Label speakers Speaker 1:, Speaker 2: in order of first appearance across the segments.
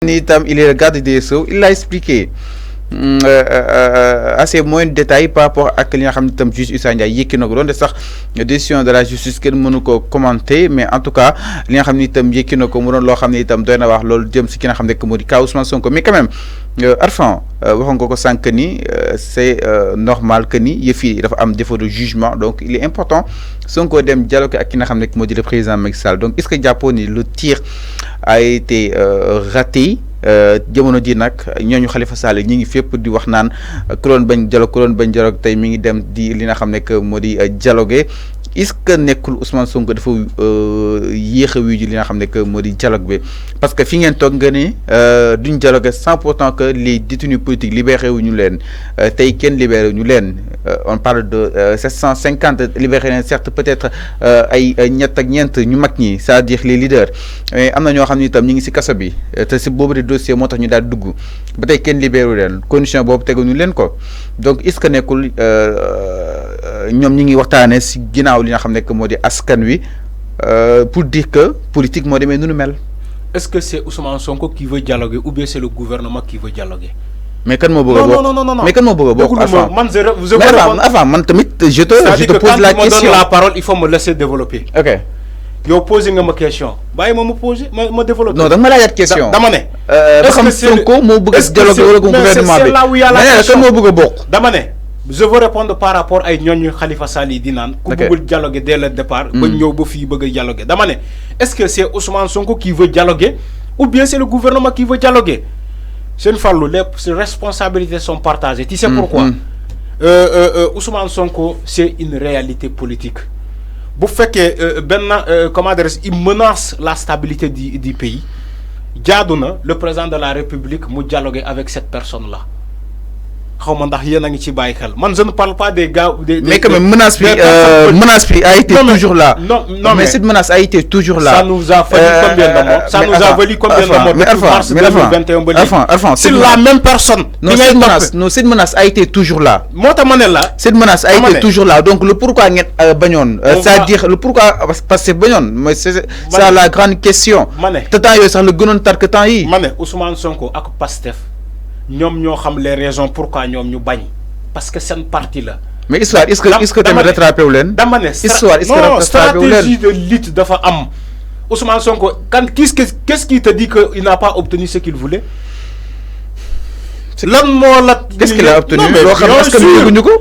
Speaker 1: Il est le garde des Sceaux, il l'a expliqué assez moins de détails par rapport à li nga xam ne itam juge Issa Ndiaye yëkki na ko doon de sax décision de la justice kenn mënu ko commenter mais en tout cas li nga xam ne itam yëkki na ko mu doon loo xam ne itam doy na wax loolu jëm si ki nga xam ne moo di cas Ousmane Sonko mais quand même Arfan waxoon nga ko sànq ni c'est normal que ni yëf yi dafa am défaut de jugement donc il est important Sonko dem dialogue ak ki nga xam ne moo di le président Macky Sall donc est-ce que jàppoo ni le tir a été raté jamono ji nag ñooñu Khalifa Sall ñi ngi fépp di wax naan ku doon bañ dialogue tey mi ngi dem di li nga xam ne moo di dialogue est-ce que nekkul Ousmane Sonko dafa yéex a wuyu ji li nga xam ne moo di dialogue bi parce que fi ngeen toog nga ne duñ dialogue sans pourtant que les détenus politiques libéré wu ñu leen tey kenn libéré wu ñu leen on parle de 750 libéré leen certes peut-être ay ñett ak ñeent ñu mag ñi c'est-à-dire les leaders mais am na ñoo xam ne itam ñu ngi si kaso bi te si boobu de dossier moo tax ñu daal dugg ba tey kenn libéré wu leen condition boobu teguñu leen ko donc est-ce que nekkul ñoom ñi ngi waxtaanee si ginnaaw li nga xam ne moo di askan wi pour dire que politique moo demee nu mel.
Speaker 2: Est-ce que c'est Ousmane Sonko qui veut dialoguer ou bien c'est le gouvernement qui veut dialoguer?
Speaker 1: Mais kan moo bëgg a bokk
Speaker 2: non.
Speaker 1: Mais kan moo bëgg a bokk avant man tamit je te pose la question.
Speaker 2: Quand tu me donnes la parole, il faut me laisser développer.
Speaker 1: Ok.
Speaker 2: Yow posé nga ma question bàyyi ma poser ma développer.
Speaker 1: Non da nga ma laajaat question.
Speaker 2: dama ne.
Speaker 1: ba xam Sonko moo bëgg a dialogue wala gouvernement bi.
Speaker 2: C'est là où il y a la question.
Speaker 1: Kan moo bëgg a bokk.
Speaker 2: dama ne je veux répondre par rapport ay ñooñu Khalifa Sall yi di naan. ku bëggul dialoguer dès le départ. ba ñëw ba fii bëgg a dialoguer dama ne est-ce que c'est Ousmane Sonko qui veut dialoguer ou bien c'est le gouvernement qui veut dialoguer? Sëñ Fallou, les responsabilités sont partagées. Tu sais pourquoi? Ousmane Sonko, c'est une réalité politique. Vous faites que comment dire, il menace la stabilité du pays. Diadouna, le président de la République, m'a dialogué avec cette personne-là. Je ne parle pas des gars.
Speaker 1: Mais quand même, menace a été toujours là.
Speaker 2: Non,
Speaker 1: mais cette menace a été toujours là.
Speaker 2: Ça nous a fallu combien de morts? Ça nous a valu combien de morts? C'est la même personne.
Speaker 1: Non, cette menace a été toujours là. Cette menace a été toujours là. Donc, le pourquoi Bagnon, c'est-à-dire le pourquoi, parce que Bagnon, c'est la grande question. Tata, c'est le grand tarketan.
Speaker 2: Ousmane Sonko, ak Pastef. Ñom ñoo xam les raisons pourquoi ñom ñu bañ parce que c'est une partie là.
Speaker 1: Mais histoire est-ce que tu me rattrapé ou len? Histoire est-ce que rattrapé ou len?
Speaker 2: Stratégie de lutte dafa am. Ousmane Sonko qu'est-ce qui te dit que il n'a pas obtenu ce qu'il voulait?
Speaker 1: Qu'est-ce qu'il a obtenu?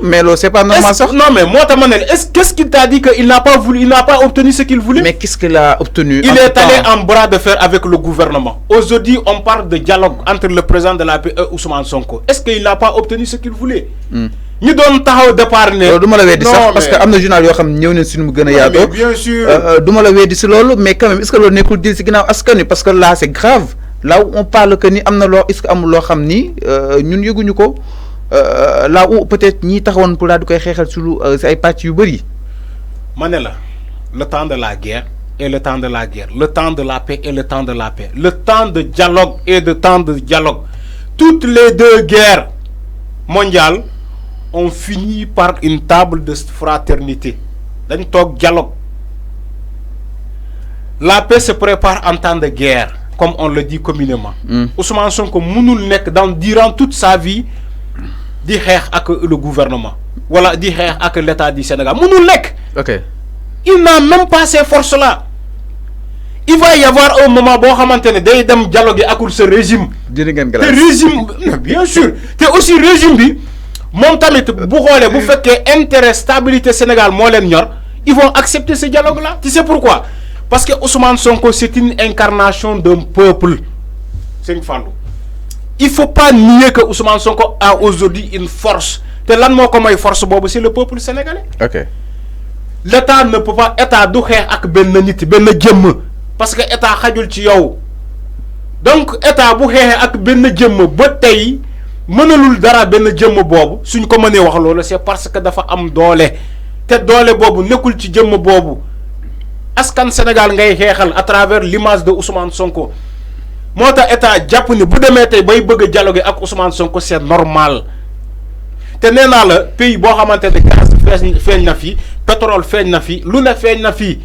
Speaker 1: Mais c'est pas normal ça.
Speaker 2: Non mais moi qu'est-ce qu'il t'a dit qu'il n'a pas voulu, il n'a pas obtenu ce qu'il voulait?
Speaker 1: Mais qu'est-ce qu'il a obtenu?
Speaker 2: Il est allé en bras de fer avec le gouvernement. Aujourd'hui, on parle de dialogue entre le président de la paix et Ousmane Sonko. Est-ce qu'il n'a pas obtenu ce qu'il voulait? Ñu doon taxaw départ né
Speaker 1: duma la wéddi sax parce que amna journal yo xam ñew nañ suñu mu gëna yaado
Speaker 2: bien sûr
Speaker 1: duma la wéddi ci lolu mais quand même est-ce que lolu nekul dil ci ginaaw askan parce que là c'est grave. Là où on parle que ni amna lo est-ce que amul lo xam ni ñun yëguñu ko là où peut-être ñi taxawon pour la du koy xéxal ci ay patch yu bari.
Speaker 2: Manela le temps de la guerre et le temps de la guerre, le temps de la paix et le temps de la paix, le temps de dialogue et le temps de dialogue. Toutes les deux guerres mondiales ont fini par une table de fraternité. Dañ tok dialogue. La paix se prépare en temps de guerre, comme on le dit communément. Ousmane Sonko mënul nek durant toute sa vie di xex ak le gouvernement wala di xex ak l'état du Sénégal mënul nek.
Speaker 1: OK.
Speaker 2: Il n'a même pas ces forces-là. Il va y avoir un moment bo xamantene day dem dialoguer ak ce régime. Le régime bien sûr. Té aussi régime bi mom tamit bu xolé bu féké intérêt stabilité Sénégal mo len ñor, ils vont accepter ce dialogue-là. Tu sais pourquoi? Parce que Ousmane Sonko c'est une incarnation d'un peuple. C'est une femme. Il ne faut pas nier que Ousmane Sonko a aujourd'hui une force. Et là, comment force c'est le peuple sénégalais.
Speaker 1: OK.
Speaker 2: L'État ne peut pas être du xex ak ben nit ben jëm parce que État xajul ci yow. Donc État bu xexé ak ben jëm ba tay mënalul dara ben jëm bobu suñ ko mëne wax lolu c'est parce que dafa am doole té doole bobu nekul ci jëm bobu. Askan Sénégal ngay xéxal à travers l'image de Ousmane Sonko. Mota état japp ni bu démé tay bay bëgg dialoguer ak Ousmane Sonko c'est normal. Té néna la pays bo xamanténé gaz feñ na fi, pétrole feñ na fi, lu ne feñ na fi.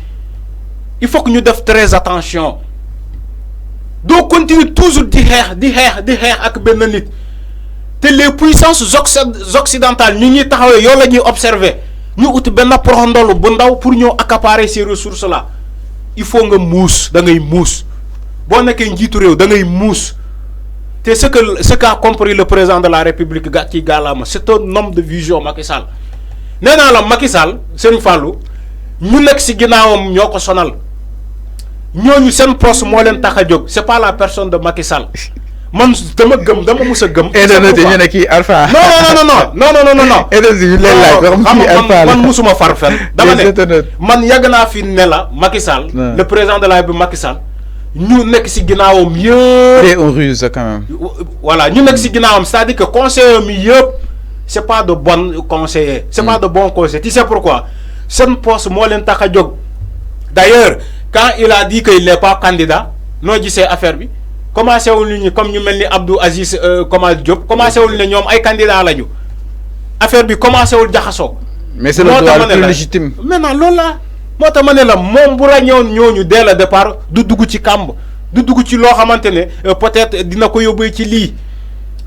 Speaker 2: Il faut que nous fassions très attention. doo continuer toujours di xeex ak benn nit te les puissances occidentales ñu ñuy taxawee yow la ñuy observer ñu ut benn proxondolu bu ndaw pour ñoo accaparer ces ressources là il faut nga muus da ngay muus boo nekkee njiitu réew da ngay muus te ce qu'a compris le président de la République gàcci gàllaama c'est un homme de vision Macky Sall nee naa la Macky Sall Serigne Fallou ñu nekk si ginnaawam ñoo ko sonal ñooñu seen poste moo leen tax a jóg c'est pas la personne de Macky Sall man dama mus a gëm.
Speaker 1: ñu ne kii Alpha.
Speaker 2: non. man musuma far fen dama ne man yàgg naa fi ne la Macky Sall. le président de la République Macky Sall. ñu nekk si ginnaawam yëpp.
Speaker 1: on ruse quand même.
Speaker 2: voilà ñu nekk si ginnaawam c'est-à-dire que conseillers mi yëpp c'est pas de bons conseillers. c'est pas de bons conseillers tu sais pourquoi seen poste moo leen tax a jóg. d'ailleurs quand il a dit qu'il n'est pas candidat noo gisee affaire bi. commencé wul ñu comme ñu mel ni Abdou Aziz Komal Diop commencé wul ne ñoom ay candidat lañu affaire bi commencé wul jaxasoo.
Speaker 1: mais c'est le droit le plus légitime.
Speaker 2: maintenant loolu la moo tax ma ne la moom bu ràññewoon ñooñu dès le départ du dugg ci kàmb du dugg ci loo xamante ne peut-être dina ko yóbbee ci lii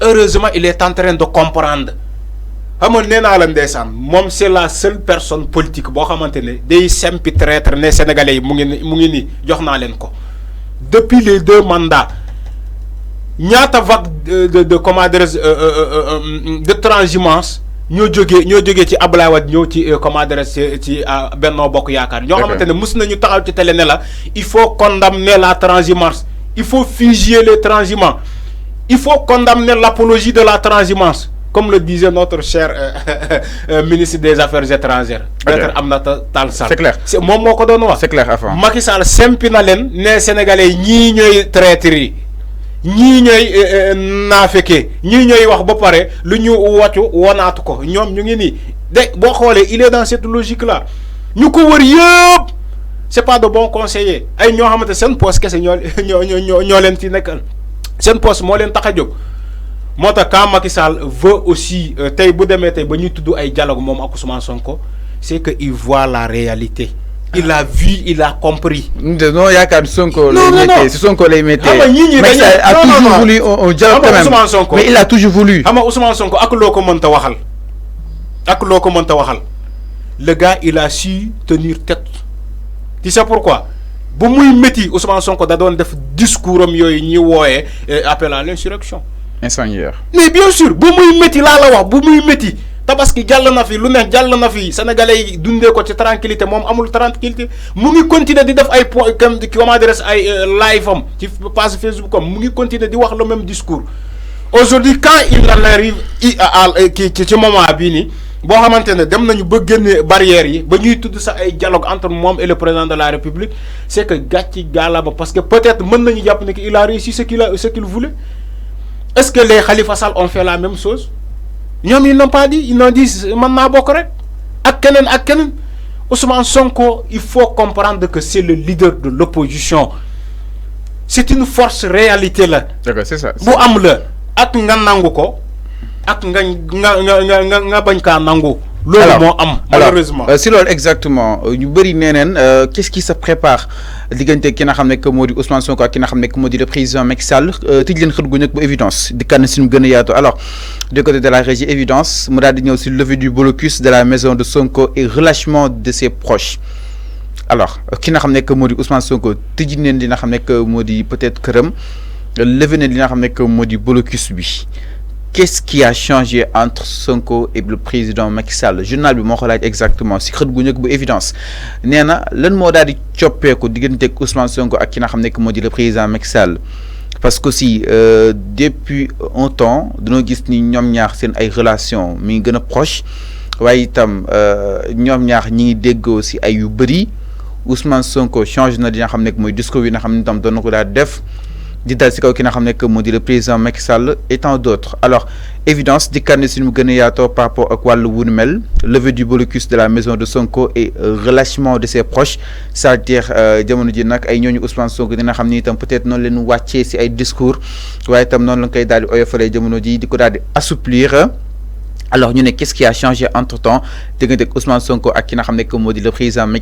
Speaker 2: heureusement il est en train de comprendre xam nga nee naa la ndeysaan moom c'est la seule personne politique boo xamante ne day sempi traître ne sénégalais yi mu ngi nii jox naa leen ko depuis les 2 mandats. ñaata vague de comment dire de transhumance ñoo jógee ci Abdoulaye Wade ñëw ci comment dire ci Benno Bokk Yaakaar. ñoo xamante ne mus nañu taxaw ci télé ne la il faut condamner la transhumance il faut fusiller les transhumants il faut condamner l'apologie de la transhumance comme le disait notre cher ministre des Affaires étrangères. Maître Aminata Tall Sall.
Speaker 1: C'est clair
Speaker 2: moom moo ko doon wax.
Speaker 1: C'est clair avant.
Speaker 2: Macky Sall sempi na leen ne Sénégalais ñii ñooy traître yi. ñii ñooy naafekkee ñii ñooy wax ba pare lu ñu wàccu wanaatu ko ñoom ñu ngi nii de boo xoolee il est dans cette logique là ñu ko wër yëpp c'est pas de bons conseillers ay ñoo xamante seen poste kese ñoo leen ci nekkal seen poste moo leen tax a jóg moo tax quand Macky Sall veut aussi tey bu demee tey ba ñuy tudd ay dialogue moom ak Ousmane Sonko c'est que il voit la réalité. Il a vu, il a compris.
Speaker 1: Non, il y a qu'un Sonko. C'est Sonko les mettait.
Speaker 2: Mais
Speaker 1: il a toujours voulu un dialogue quand même. Mais il a toujours voulu.
Speaker 2: Ousmane Sonko, le gars, il a su tenir tête. Tu sais pourquoi? Si muy metti Ousmane Sonko da doon def discours am yoy ñi woyé appel à l'insurrection.
Speaker 1: Incendiaire.
Speaker 2: Mais bien sûr, bu muy metti la wax, bu muy metti tabaski jàll na fi lu ne jàll na fi sénégalais yi dundee ko ci tranquillité moom amul tranquillité mu ngi continuer di def ay point comment dire ay live am ci page Facebook am mu ngi continuer di wax le même discours aujourd'hui quand il en arrive ci moment bii nii boo xamante ne dem nañu ba génne barrières yi ba ñuy tudd sax ay dialogue entre moom et le président de la République c'est que gàcci gàllama parce que peut-être mën nañu jàpp ne que il a réussi ce qu'il voulait. Est-ce que les Khalifa Sall ont fait la même chose? Ils n'ont pas dit, ils n'ont dit maintenant correct. Ak kenen Ousmane Sonko, il faut comprendre que c'est le leader de l'opposition. C'est une force réalité là.
Speaker 1: D'accord, c'est ça.
Speaker 2: Bu am la ak nga nangu ko ak nga bañ ka nangu. Malheureusement.
Speaker 1: Si l'on exactement, qu'est-ce qui se prépare diggante ki nga xam ne que moo di Ousmane Sonko ak ki nga xam ne que moo di le président Macky Sall tëj leen xët gu nekk bu évidence di kan si mu gën a yaatu alors du côté de la régie évidence mu daal di ñëw si levée du blocus de la maison de Sonko et relâchement de ses proches alors ki nga xam ne que moo di Ousmane Sonko tëj neen li nga xam ne que moo di peut-être këram levé neen li nga xam ne que moo di blocus bi. Qu'est-ce qui a changé entre Sonko et le président Macky Sall? Le journal bi moo ko laaj exactement si xët gu njëkk bu évidence nee na lan moo daal di coppeeku diggante Ousmane Sonko ak ki nga xam ne moo di le président Macky Sall parce que aussi depuis un temps dañoo gis ni ñoom ñaar seen ay relation mi ngi gën a proche waaye itam ñoom ñaar ñi ngi déggoo si ay yu bëri Ousmane Sonko change na li nga xam ne mooy discours yi nga xam ne itam doon na ko daal def. di dal si kaw ki nga xam ne que moo di le président Macky Sall et tant d'autres alors évidence di kan si nu mu gën a yaatoo par rapport ak wàllu wu nu mel levée du blocus de la maison de Sonko et relâchement de ses proches c'est-à-dire jamono ji nag ay ñooñu Ousmane Sonko dina xam ni itam peut-être noonu leen wàccee si ay discours waaye itam noonu la koy daal di oyofalee jamono ji di ko daal di assouplir alors ñu ne qu'est-ce qui a changé entre temps diggante ak Ousmane Sonko ak ki nga xam ne que moo di le président